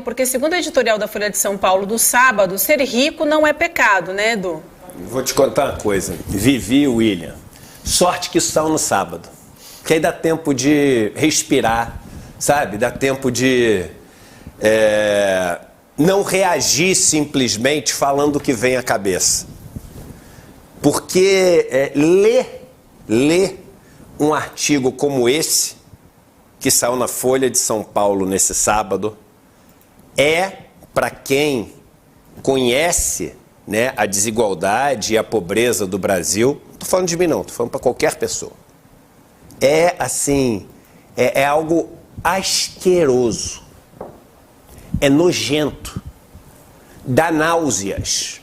Porque segundo a editorial da Folha de São Paulo do sábado, ser rico não é pecado, né, Edu? Vou te contar uma coisa. Vivi, William. Sorte que saiu no sábado. Que aí dá tempo de respirar, sabe? Dá tempo de não reagir simplesmente falando o que vem à cabeça. Porque ler um artigo como esse, que saiu na Folha de São Paulo nesse sábado, para quem conhece, né, a desigualdade e a pobreza do Brasil, não estou falando de mim não, estou falando para qualquer pessoa. É algo asqueroso, é nojento, dá náuseas.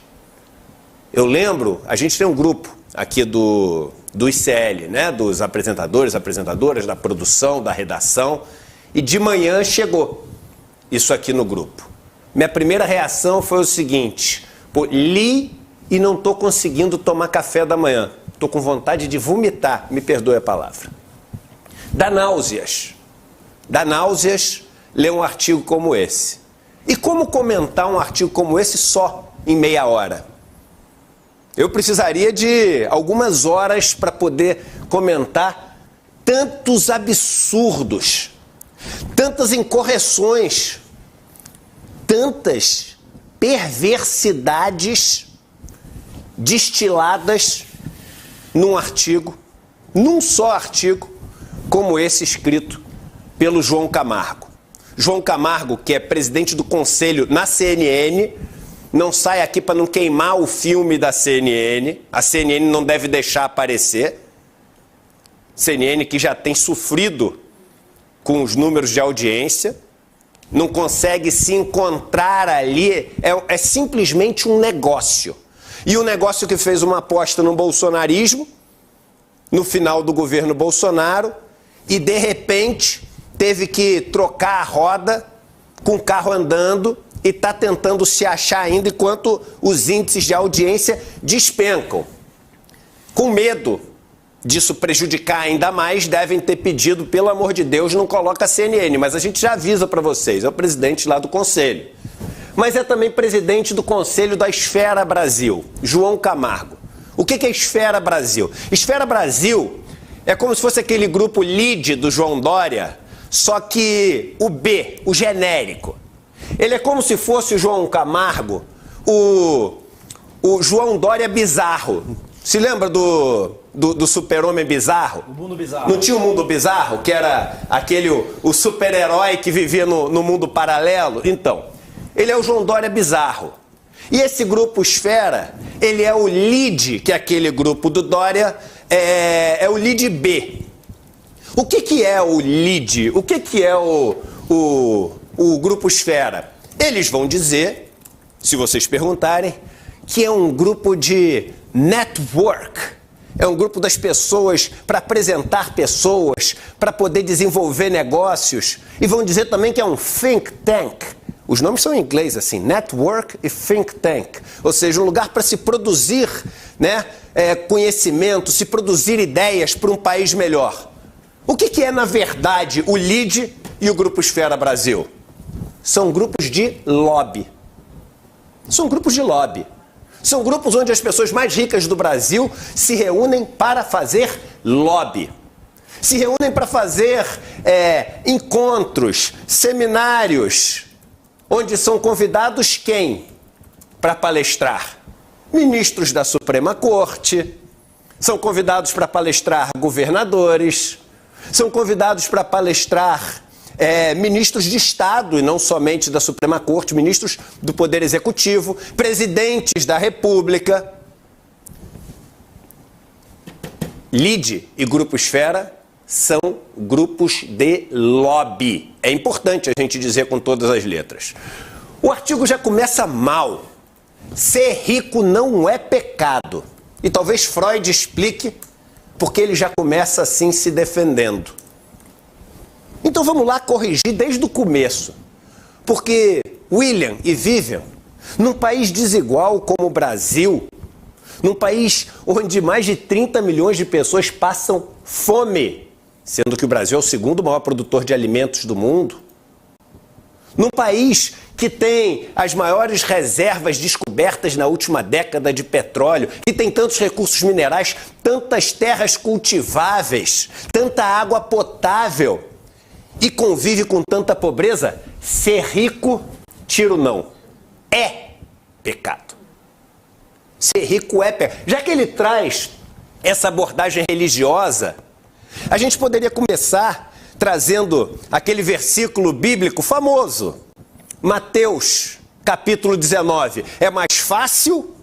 Eu lembro, a gente tem um grupo aqui do ICL, né, dos apresentadores, apresentadoras, da produção, da redação, e de manhã chegou isso aqui no grupo. Minha primeira reação foi o seguinte: li e não estou conseguindo tomar café da manhã. Estou com vontade de vomitar, me perdoe a palavra. Dá náuseas ler um artigo como esse. E como comentar um artigo como esse só em meia hora? Eu precisaria de algumas horas para poder comentar tantos absurdos, tantas incorreções, tantas perversidades destiladas num artigo, num só artigo, como esse escrito pelo João Camargo. João Camargo, que é presidente do conselho na CNN, não sai aqui para não queimar o filme da CNN, a CNN não deve deixar aparecer, CNN que já tem sofrido com os números de audiência, não consegue se encontrar ali, é simplesmente um negócio. E um negócio que fez uma aposta no bolsonarismo, no final do governo Bolsonaro, e de repente teve que trocar a roda com o carro andando e está tentando se achar ainda enquanto os índices de audiência despencam. Com medo disso prejudicar ainda mais, devem ter pedido, pelo amor de Deus, não coloca a CNN, mas a gente já avisa para vocês, é o presidente lá do conselho. Mas é também presidente do conselho da Esfera Brasil, João Camargo. O que é Esfera Brasil? Esfera Brasil é como se fosse aquele grupo LIDE do João Dória, só que o B, o genérico. Ele é como se fosse o João Camargo, o João Dória bizarro. Se lembra do super-homem bizarro? O mundo bizarro. Não tinha o mundo bizarro, que era o super-herói que vivia no mundo paralelo? Então, ele é o João Dória bizarro. E esse grupo Esfera, ele é o LIDE, que é aquele grupo do Dória, é o LIDE B. O que é o LIDE? O que é o grupo Esfera? Eles vão dizer, se vocês perguntarem, que é um grupo de network. É um grupo das pessoas para apresentar pessoas, para poder desenvolver negócios. E vão dizer também que é um think tank. Os nomes são em inglês assim, network e think tank. Ou seja, um lugar para se produzir, né, conhecimento, se produzir ideias para um país melhor. O que é, na verdade, o LIDE e o Grupo Esfera Brasil? São grupos de lobby. São grupos de lobby. São grupos onde as pessoas mais ricas do Brasil se reúnem para fazer lobby. Se reúnem para fazer encontros, seminários, onde são convidados quem para palestrar? Ministros da Suprema Corte, são convidados para palestrar governadores, são convidados para palestrar ministros de Estado, e não somente da Suprema Corte, ministros do Poder Executivo, presidentes da República. LIDE e Grupo Esfera são grupos de lobby. É importante a gente dizer com todas as letras. O artigo já começa mal. Ser rico não é pecado. E talvez Freud explique porque ele já começa assim se defendendo. Então vamos lá corrigir desde o começo. Porque William e Vivian, num país desigual como o Brasil, num país onde mais de 30 milhões de pessoas passam fome, sendo que o Brasil é o segundo maior produtor de alimentos do mundo, Num país que tem as maiores reservas descobertas na última década de petróleo, que tem tantos recursos minerais, tantas terras cultiváveis, tanta água potável e convive com tanta pobreza, ser rico, tiro não, é pecado. Ser rico é pecado. Já que ele traz essa abordagem religiosa, a gente poderia começar trazendo aquele versículo bíblico famoso, Mateus, capítulo 19. É mais fácil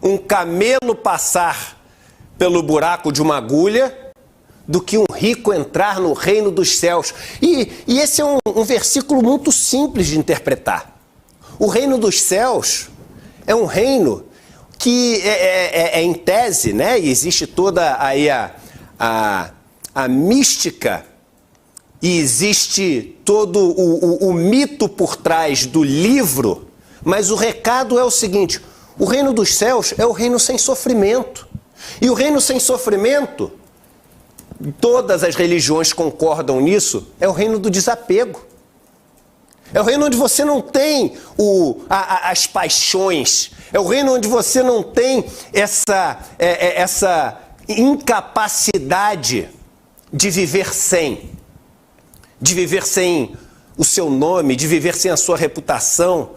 um camelo passar pelo buraco de uma agulha do que um rico entrar no reino dos céus. E esse é um versículo muito simples de interpretar. O reino dos céus é um reino que é em tese, né? E existe toda aí a mística e existe todo o mito por trás do livro, mas o recado é o seguinte: o reino dos céus é o reino sem sofrimento. E o reino sem sofrimento, todas as religiões concordam nisso, é o reino do desapego. É o reino onde você não tem as paixões. É o reino onde você não tem essa incapacidade de viver sem. De viver sem o seu nome, de viver sem a sua reputação,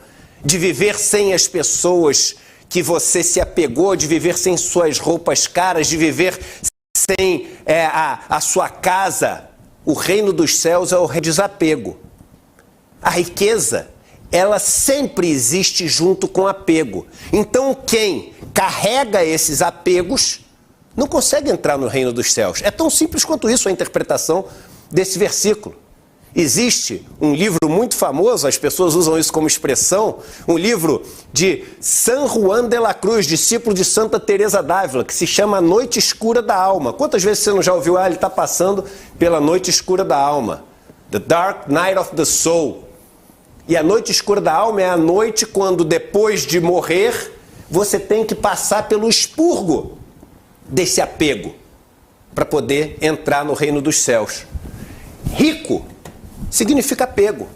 de viver sem as pessoas que você se apegou, de viver sem suas roupas caras, de viver sem a sua casa. O reino dos céus é o desapego. A riqueza, ela sempre existe junto com apego. Então quem carrega esses apegos não consegue entrar no reino dos céus. É tão simples quanto isso a interpretação desse versículo. Existe um livro muito famoso, as pessoas usam isso como expressão, um livro de San Juan de la Cruz, discípulo de Santa Teresa d'Ávila, que se chama A Noite Escura da Alma. Quantas vezes você não já ouviu? Ele está passando pela noite escura da alma. The Dark Night of the Soul. E a noite escura da alma é a noite quando, depois de morrer, você tem que passar pelo expurgo desse apego para poder entrar no reino dos céus. Rico significa apego.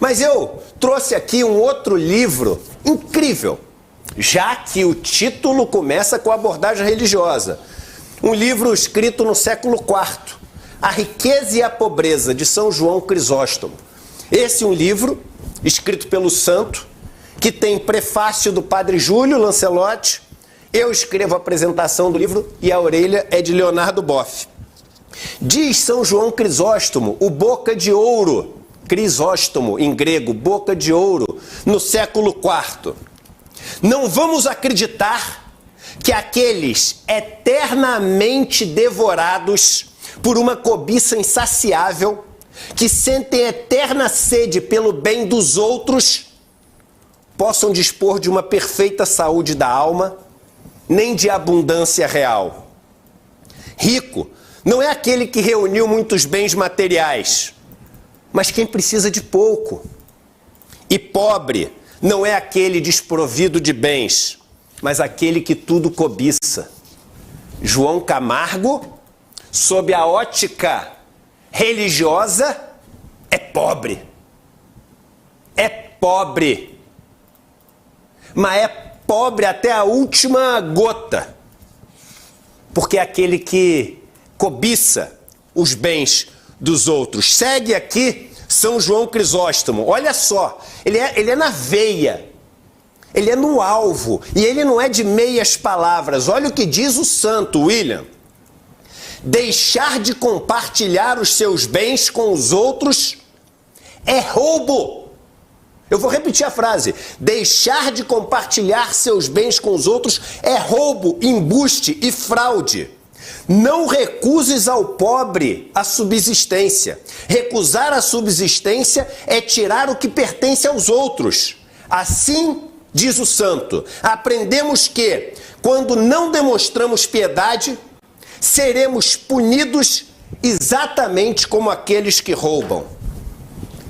Mas eu trouxe aqui um outro livro incrível, já que o título começa com a abordagem religiosa. Um livro escrito no século IV, A Riqueza e a Pobreza, de São João Crisóstomo. Esse é um livro escrito pelo santo, que tem prefácio do padre Júlio Lancelotti. Eu escrevo a apresentação do livro e a orelha é de Leonardo Boff. Diz São João Crisóstomo, o boca de ouro, Crisóstomo em grego, boca de ouro, no século IV. Não vamos acreditar que aqueles eternamente devorados por uma cobiça insaciável, que sentem eterna sede pelo bem dos outros, possam dispor de uma perfeita saúde da alma, nem de abundância real. Rico não é aquele que reuniu muitos bens materiais, mas quem precisa de pouco. E pobre não é aquele desprovido de bens, mas aquele que tudo cobiça. João Camargo, sob a ótica religiosa, é pobre. É pobre. Mas é pobre até a última gota. Porque é aquele que cobiça os bens dos outros. Segue aqui São João Crisóstomo. Olha só, ele é na veia. Ele é no alvo. E ele não é de meias palavras. Olha o que diz o santo, William. Deixar de compartilhar os seus bens com os outros é roubo. Eu vou repetir a frase. Deixar de compartilhar seus bens com os outros é roubo, embuste e fraude. Não recuses ao pobre a subsistência. Recusar a subsistência é tirar o que pertence aos outros. Assim, diz o santo, aprendemos que, quando não demonstramos piedade, seremos punidos exatamente como aqueles que roubam.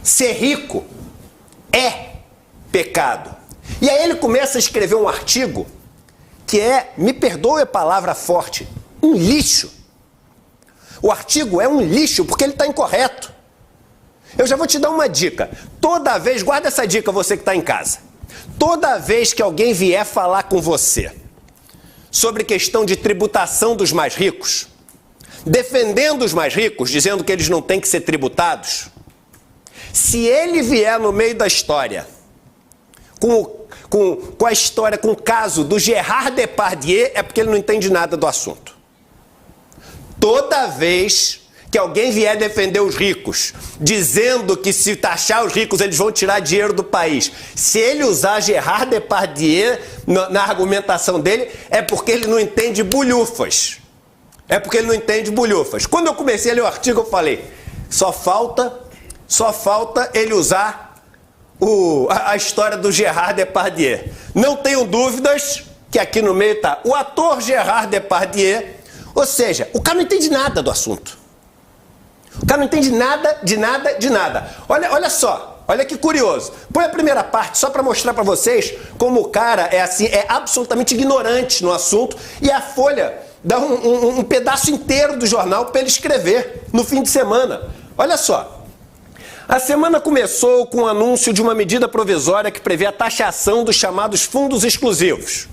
Ser rico é pecado. E aí ele começa a escrever um artigo que é, me perdoe a palavra forte, um lixo. O artigo é um lixo porque ele está incorreto. Eu já vou te dar uma dica. Toda vez, guarda essa dica você que está em casa. Toda vez que alguém vier falar com você sobre questão de tributação dos mais ricos, defendendo os mais ricos, dizendo que eles não têm que ser tributados, se ele vier no meio da história com a história, com o caso do Gerard Depardieu, é porque ele não entende nada do assunto. Toda vez que alguém vier defender os ricos, dizendo que se taxar os ricos eles vão tirar dinheiro do país, se ele usar Gerard Depardieu na argumentação dele, é porque ele não entende bulhufas. É porque ele não entende bulhufas. Quando eu comecei a ler o artigo, eu falei, só falta ele usar a história do Gerard Depardieu. Não tenho dúvidas que aqui no meio está o ator Gerard Depardieu, ou seja, o cara não entende nada do assunto. O cara não entende nada, de nada, de nada. Olha só, olha que curioso. Põe a primeira parte só para mostrar para vocês como o cara é absolutamente ignorante no assunto e a Folha dá um pedaço inteiro do jornal para ele escrever no fim de semana. Olha só. A semana começou com o anúncio de uma medida provisória que prevê a taxação dos chamados fundos exclusivos.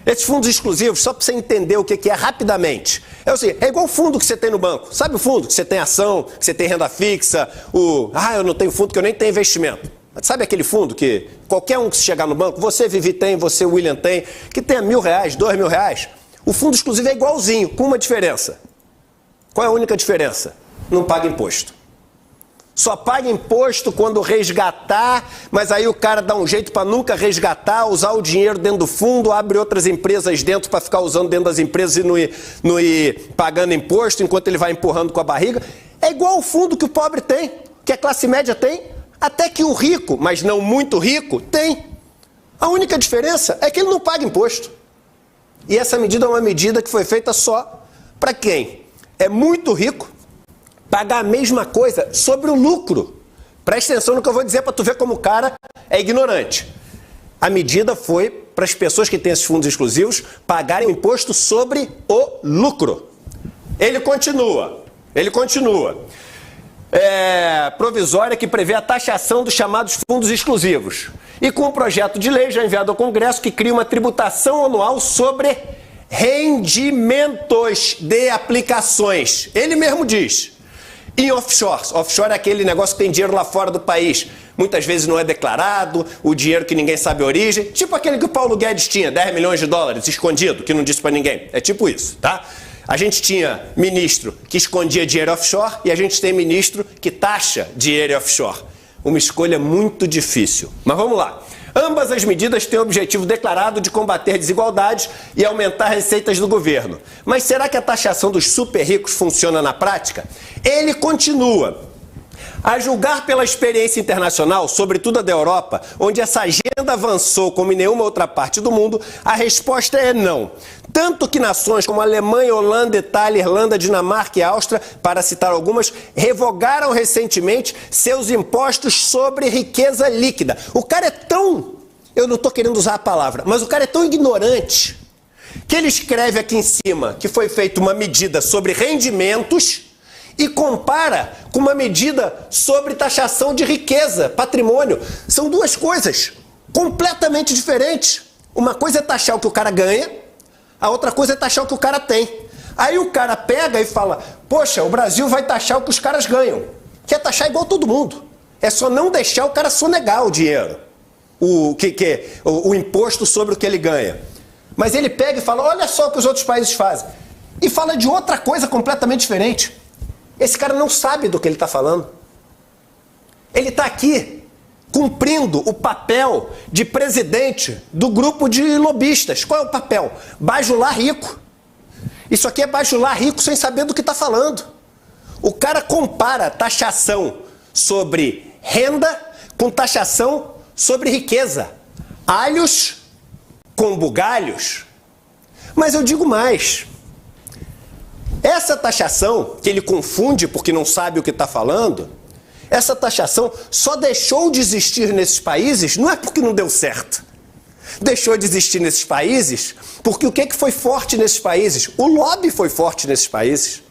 Esses fundos exclusivos, só para você entender o que é rapidamente, é igual o fundo que você tem no banco. Sabe o fundo que você tem ação, que você tem renda fixa, eu não tenho fundo porque eu nem tenho investimento. Mas sabe aquele fundo que qualquer um que chegar no banco, você, Vivi, tem, você, William, tem, que tenha R$1.000, R$2.000? O fundo exclusivo é igualzinho, com uma diferença. Qual é a única diferença? Não paga imposto. Só paga imposto quando resgatar, mas aí o cara dá um jeito para nunca resgatar, usar o dinheiro dentro do fundo, abre outras empresas dentro para ficar usando dentro das empresas e não ir pagando imposto enquanto ele vai empurrando com a barriga. É igual o fundo que o pobre tem, que a classe média tem, até que o rico, mas não muito rico, tem. A única diferença é que ele não paga imposto. E essa medida é uma medida que foi feita só para quem é muito rico, pagar a mesma coisa sobre o lucro. Presta atenção no que eu vou dizer para tu ver como o cara é ignorante. A medida foi para as pessoas que têm esses fundos exclusivos pagarem o imposto sobre o lucro. Ele continua. Provisória que prevê a taxação dos chamados fundos exclusivos. E com um projeto de lei já enviado ao Congresso que cria uma tributação anual sobre rendimentos de aplicações. Ele mesmo diz. Em offshores. Offshore é aquele negócio que tem dinheiro lá fora do país. Muitas vezes não é declarado, o dinheiro que ninguém sabe a origem. Tipo aquele que o Paulo Guedes tinha, 10 milhões de dólares escondido, que não disse pra ninguém. É tipo isso, tá? A gente tinha ministro que escondia dinheiro offshore e a gente tem ministro que taxa dinheiro offshore. Uma escolha muito difícil. Mas vamos lá. Ambas as medidas têm o objetivo declarado de combater desigualdades e aumentar receitas do governo. Mas será que a taxação dos super ricos funciona na prática? Ele continua. A julgar pela experiência internacional, sobretudo a da Europa, onde essa agenda avançou como em nenhuma outra parte do mundo, a resposta é não. Tanto que nações como Alemanha, Holanda, Itália, Irlanda, Dinamarca e Áustria, para citar algumas, revogaram recentemente seus impostos sobre riqueza líquida. O cara é tão... Eu não estou querendo usar a palavra, mas o cara é tão ignorante que ele escreve aqui em cima que foi feita uma medida sobre rendimentos e compara com uma medida sobre taxação de riqueza, patrimônio. São duas coisas completamente diferentes. Uma coisa é taxar o que o cara ganha, a outra coisa é taxar o que o cara tem. Aí o cara pega e fala, poxa, o Brasil vai taxar o que os caras ganham. Quer taxar igual todo mundo. É só não deixar o cara sonegar o dinheiro. O imposto sobre o que ele ganha. Mas ele pega e fala, olha só o que os outros países fazem. E fala de outra coisa completamente diferente. Esse cara não sabe do que ele está falando. Ele está aqui cumprindo o papel de presidente do grupo de lobistas. Qual é o papel? Bajular rico. Isso aqui é bajular rico sem saber do que está falando. O cara compara taxação sobre renda com taxação sobre riqueza. Alhos com bugalhos. Mas eu digo mais. Essa taxação, que ele confunde porque não sabe o que está falando, essa taxação só deixou de existir nesses países, não é porque não deu certo. Deixou de existir nesses países porque o que foi forte nesses países? O lobby foi forte nesses países.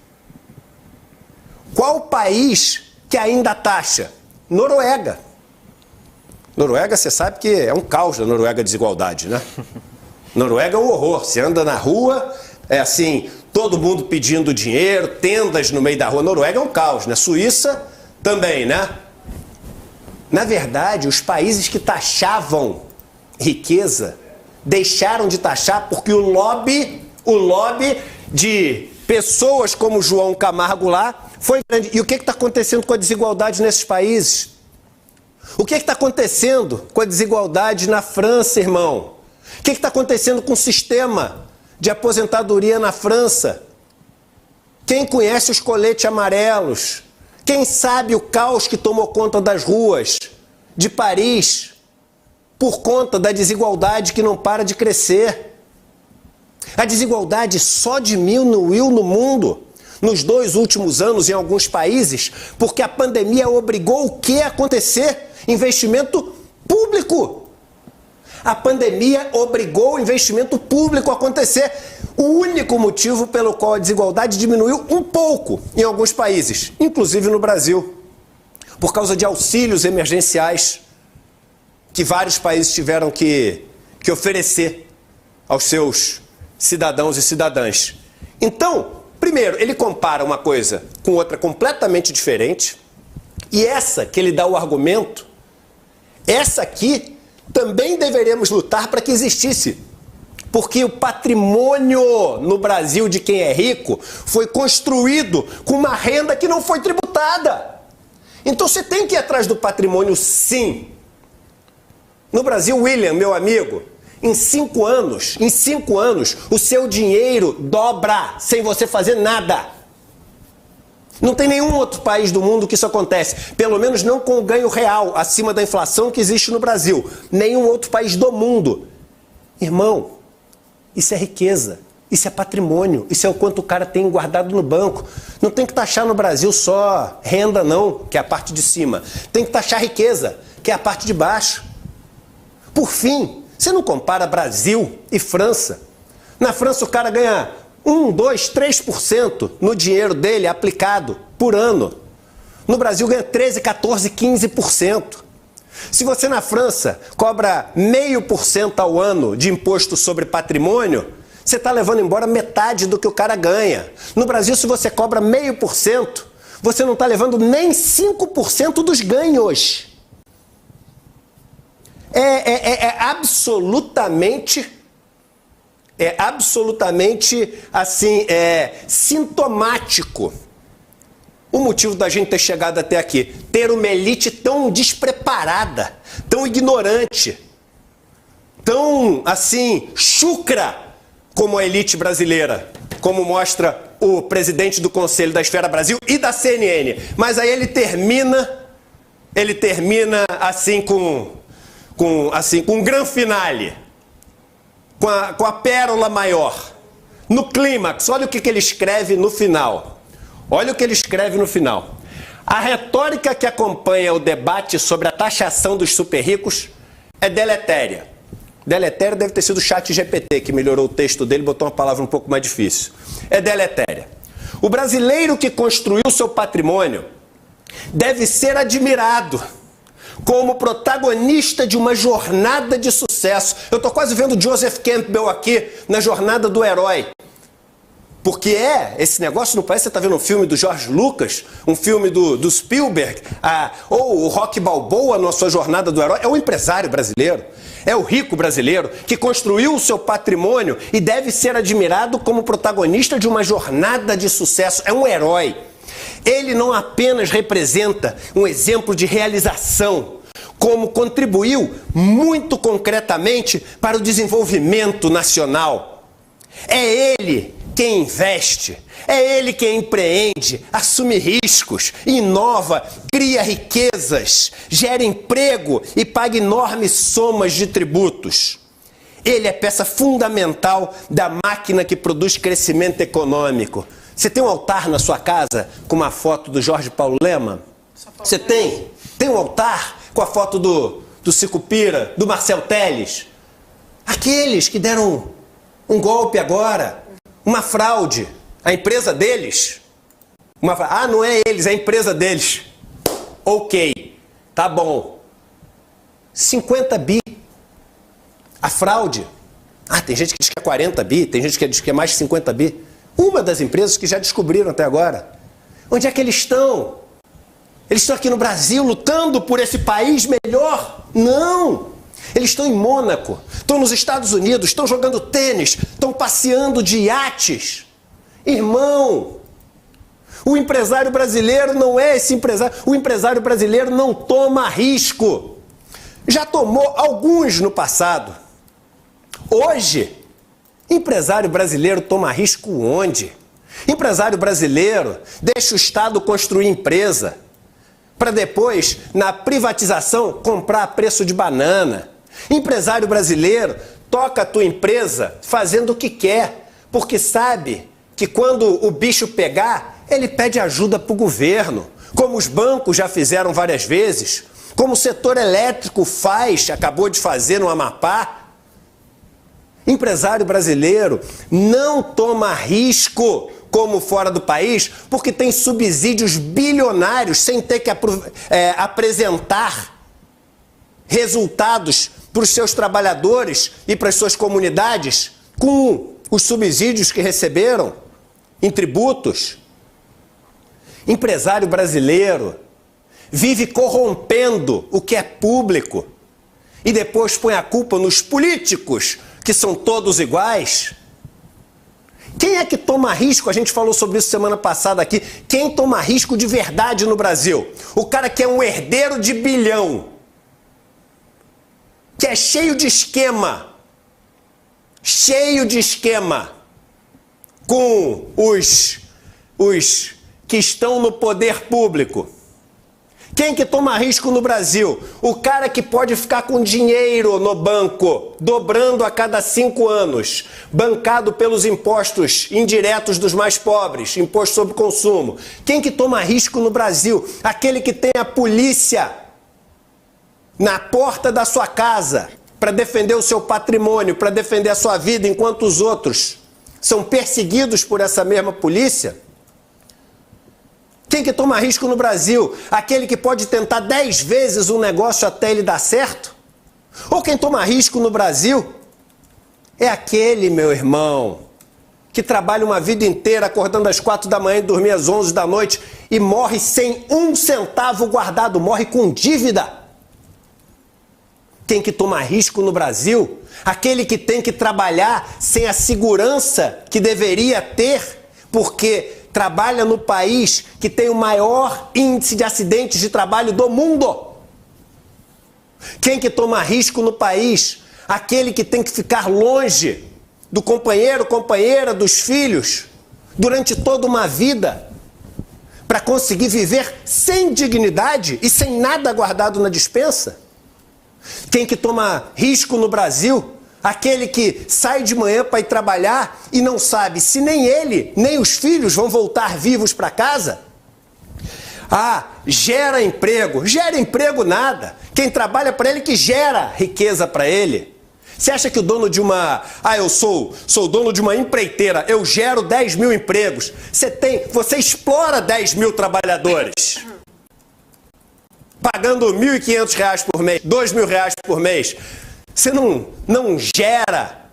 Qual país que ainda taxa? Noruega. Noruega, você sabe que é um caos da Noruega a desigualdade, né? Noruega é um horror. Você anda na rua, é assim, todo mundo pedindo dinheiro, tendas no meio da rua. Noruega é um caos, né? Suíça também, né? Na verdade, os países que taxavam riqueza deixaram de taxar porque o lobby de pessoas como João Camargo lá foi grande. E o que está acontecendo com a desigualdade nesses países? O que está acontecendo com a desigualdade na França, irmão? O que está acontecendo com o sistema de aposentadoria na França? Quem conhece os coletes amarelos? Quem sabe o caos que tomou conta das ruas de Paris por conta da desigualdade que não para de crescer? A desigualdade só diminuiu no mundo nos 2 últimos anos em alguns países porque a pandemia obrigou o que a acontecer? Investimento público. A pandemia obrigou o investimento público a acontecer. O único motivo pelo qual a desigualdade diminuiu um pouco em alguns países, inclusive no Brasil, por causa de auxílios emergenciais que vários países tiveram que oferecer aos seus cidadãos e cidadãs. Então, primeiro, ele compara uma coisa com outra completamente diferente, e essa que ele dá o argumento, essa aqui também deveríamos lutar para que existisse. Porque o patrimônio no Brasil de quem é rico foi construído com uma renda que não foi tributada. Então você tem que ir atrás do patrimônio, sim. No Brasil, William, meu amigo, em 5 anos, o seu dinheiro dobra sem você fazer nada. Não tem nenhum outro país do mundo que isso acontece. Pelo menos não com o ganho real, acima da inflação que existe no Brasil. Nenhum outro país do mundo. Irmão, isso é riqueza, isso é patrimônio, isso é o quanto o cara tem guardado no banco. Não tem que taxar no Brasil só renda não, que é a parte de cima. Tem que taxar riqueza, que é a parte de baixo. Por fim, você não compara Brasil e França. Na França o cara ganha 1, 2, 3% no dinheiro dele aplicado por ano. No Brasil ganha 13, 14, 15%. Se você na França cobra 0,5% ao ano de imposto sobre patrimônio, você está levando embora metade do que o cara ganha. No Brasil, se você cobra 0,5%, você não está levando nem 5% dos ganhos. É absolutamente assim, sintomático o motivo da gente ter chegado até aqui. Ter uma elite tão despreparada, tão ignorante, tão assim, chucra como a elite brasileira, como mostra o presidente do Conselho da Esfera Brasil e da CNN. Mas aí ele termina assim com um grande finale. Com a pérola maior. No clímax, olha o que ele escreve no final. Olha o que ele escreve no final. A retórica que acompanha o debate sobre a taxação dos super ricos é deletéria. Deletéria deve ter sido o ChatGPT que melhorou o texto dele e botou uma palavra um pouco mais difícil. É deletéria. O brasileiro que construiu seu patrimônio deve ser admirado como protagonista de uma jornada de sucesso. Eu estou quase vendo Joseph Campbell aqui na jornada do herói. Porque esse negócio não parece que você está vendo um filme do George Lucas, um filme do Spielberg, ou o Rocky Balboa na sua jornada do herói. É o empresário brasileiro, é o rico brasileiro que construiu o seu patrimônio e deve ser admirado como protagonista de uma jornada de sucesso. É um herói. Ele não apenas representa um exemplo de realização, como contribuiu muito concretamente para o desenvolvimento nacional. É ele quem investe, é ele quem empreende, assume riscos, inova, cria riquezas, gera emprego e paga enormes somas de tributos. Ele é peça fundamental da máquina que produz crescimento econômico. Você tem um altar na sua casa com uma foto do Jorge Paulo Lemann? Você tem? Tem um altar com a foto do Sicupira, do Marcel Telles? Aqueles que deram um golpe agora, uma fraude, a empresa deles. Não é eles, é a empresa deles. Ok, tá bom. 50 bi. A fraude. Ah, tem gente que diz que é 40 bi, tem gente que diz que é mais de 50 bi. Uma das empresas que já descobriram até agora. Onde é que eles estão? Eles estão aqui no Brasil lutando por esse país melhor? Não! Eles estão em Mônaco, estão nos Estados Unidos, estão jogando tênis, estão passeando de iates. Irmão, o empresário brasileiro não é esse empresário. O empresário brasileiro não toma risco. Já tomou alguns no passado. Hoje, empresário brasileiro toma risco onde? Empresário brasileiro deixa o Estado construir empresa para depois, na privatização, comprar a preço de banana. Empresário brasileiro toca a tua empresa fazendo o que quer, porque sabe que quando o bicho pegar, ele pede ajuda para o governo, como os bancos já fizeram várias vezes, como o setor elétrico acabou de fazer no Amapá. Empresário brasileiro não toma risco como fora do país, porque tem subsídios bilionários sem ter que apresentar resultados para os seus trabalhadores e para as suas comunidades com os subsídios que receberam em tributos. Empresário brasileiro vive corrompendo o que é público e depois põe a culpa nos políticos, que são todos iguais. Quem é que toma risco? A gente falou sobre isso semana passada aqui. Quem toma risco de verdade no Brasil? O cara que é um herdeiro de bilhão, que é cheio de esquema com os que estão no poder público. Quem que toma risco no Brasil? O cara que pode ficar com dinheiro no banco, dobrando a cada 5 anos, bancado pelos impostos indiretos dos mais pobres, imposto sobre consumo. Quem que toma risco no Brasil? Aquele que tem a polícia na porta da sua casa para defender o seu patrimônio, para defender a sua vida, enquanto os outros são perseguidos por essa mesma polícia. Quem que toma risco no Brasil? Aquele que pode tentar 10 vezes um negócio até ele dar certo? Ou quem toma risco no Brasil é aquele, meu irmão, que trabalha uma vida inteira acordando às 4 da manhã e dormir às 11 da noite e morre sem um centavo guardado, morre com dívida. Quem que toma risco no Brasil? Aquele que tem que trabalhar sem a segurança que deveria ter, porque trabalha no país que tem o maior índice de acidentes de trabalho do mundo. Quem que toma risco no país? Aquele que tem que ficar longe do companheiro, companheira, dos filhos, durante toda uma vida, para conseguir viver sem dignidade e sem nada guardado na despensa. Quem que toma risco no Brasil? Aquele que sai de manhã para ir trabalhar e não sabe se nem ele, nem os filhos vão voltar vivos para casa. Ah, gera emprego. Gera emprego nada. Quem trabalha para ele que gera riqueza para ele. Você acha que o dono de uma... eu sou dono de uma empreiteira, eu gero 10 mil empregos. Você explora 10 mil trabalhadores. Pagando R$1.500 por mês, R$2.000 por mês. Você não gera.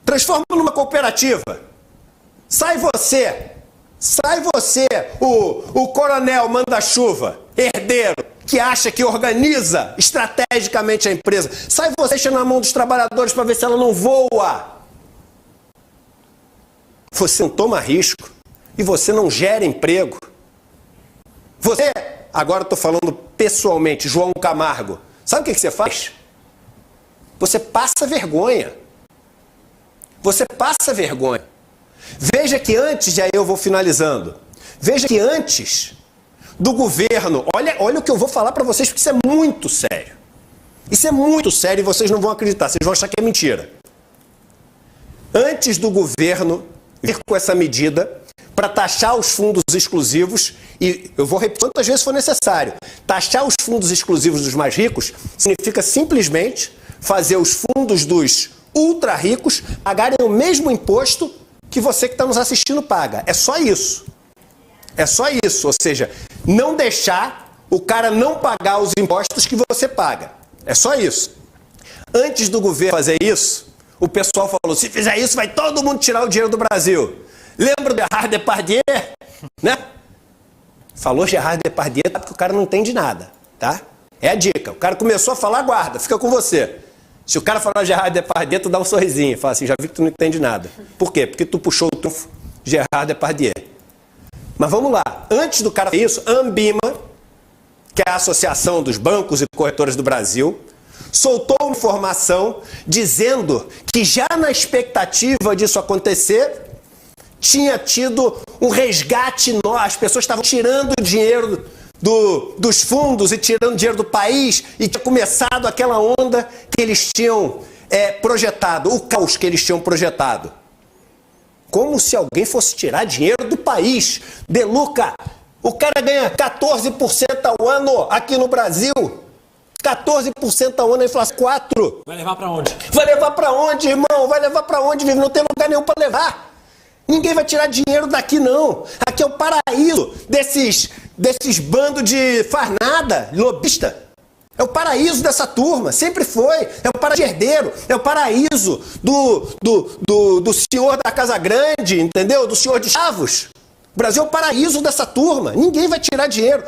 Transforma numa cooperativa. Sai você, o coronel manda-chuva, herdeiro, que acha que organiza estrategicamente a empresa. Sai você, deixa na mão dos trabalhadores para ver se ela não voa. Você não toma risco e você não gera emprego. Você, agora estou falando pessoalmente, João Camargo, sabe o que você faz? Você passa vergonha. Você passa vergonha. Veja que antes, e aí eu vou finalizando, veja que antes do governo, olha o que eu vou falar para vocês, porque isso é muito sério. Isso é muito sério e vocês não vão acreditar, vocês vão achar que é mentira. Antes do governo vir com essa medida para taxar os fundos exclusivos, e eu vou repetir quantas vezes for necessário, taxar os fundos exclusivos dos mais ricos significa simplesmente fazer os fundos dos ultra ricos pagarem o mesmo imposto que você que está nos assistindo paga. É só isso. É só isso. Ou seja, não deixar o cara não pagar os impostos que você paga. É só isso. Antes do governo fazer isso, o pessoal falou, se fizer isso, vai todo mundo tirar o dinheiro do Brasil. Lembra do Gerard Depardieu? Né? Falou Gerard Depardieu, porque o cara não entende nada, tá? É a dica. O cara começou a falar, guarda, fica com você. Se o cara falar Gerard Depardieu, tu dá um sorrisinho. Fala assim, já vi que tu não entende nada. Por quê? Porque tu puxou o trunfo Gerard Depardieu. Mas vamos lá. Antes do cara fazer isso, a Ambima, que é a Associação dos Bancos e Corretores do Brasil, soltou uma informação dizendo que já na expectativa disso acontecer, tinha tido um resgate, as pessoas estavam tirando dinheiro dos fundos e tirando dinheiro do país e tinha começado aquela onda que eles tinham projetado, o caos que eles tinham projetado. Como se alguém fosse tirar dinheiro do país. De Luca, o cara ganha 14% ao ano aqui no Brasil. 14% ao ano, ele fala 4%. Vai levar pra onde? Vai levar pra onde, irmão? Vai levar pra onde, vive? Não tem lugar nenhum pra levar. Ninguém vai tirar dinheiro daqui, não. Aqui é o paraíso desses bandos de faz nada, lobista. É o paraíso dessa turma, sempre foi. É o paraíso herdeiro, é o paraíso do senhor da Casa Grande, entendeu? Do senhor de Chavos. O Brasil é o paraíso dessa turma. Ninguém vai tirar dinheiro.